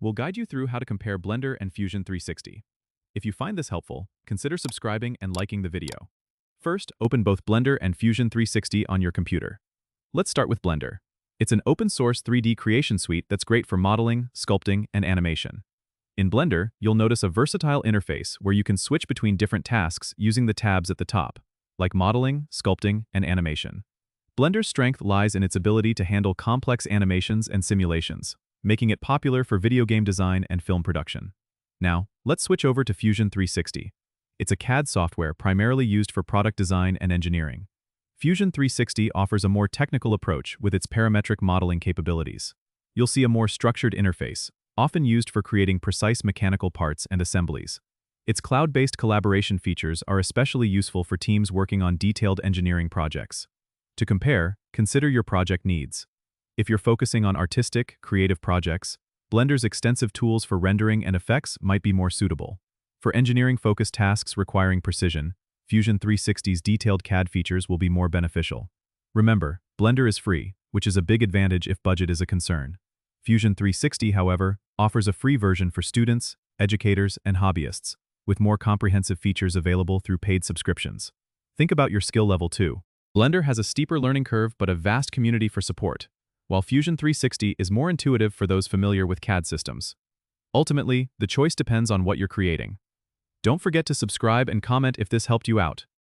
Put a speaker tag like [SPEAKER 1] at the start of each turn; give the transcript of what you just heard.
[SPEAKER 1] we'll guide you through how to compare Blender and Fusion 360. If you find this helpful, consider subscribing and liking the video. First, open both Blender and Fusion 360 on your computer. Let's start with Blender. It's an open-source 3D creation suite that's great for modeling, sculpting, and animation. In Blender, you'll notice a versatile interface where you can switch between different tasks using the tabs at the top, like modeling, sculpting, and animation. Blender's strength lies in its ability to handle complex animations and simulations, making it popular for video game design and film production. Now, let's switch over to Fusion 360. It's a CAD software primarily used for product design and engineering. Fusion 360 offers a more technical approach with its parametric modeling capabilities. You'll see a more structured interface, often used for creating precise mechanical parts and assemblies. Its cloud-based collaboration features are especially useful for teams working on detailed engineering projects. To compare, consider your project needs. If you're focusing on artistic, creative projects, Blender's extensive tools for rendering and effects might be more suitable. For engineering-focused tasks requiring precision, Fusion 360's detailed CAD features will be more beneficial. Remember, Blender is free, which is a big advantage if budget is a concern. Fusion 360, however, offers a free version for students, educators, and hobbyists, with more comprehensive features available through paid subscriptions. Think about your skill level too. Blender has a steeper learning curve but a vast community for support, while Fusion 360 is more intuitive for those familiar with CAD systems. Ultimately, the choice depends on what you're creating. Don't forget to subscribe and comment if this helped you out.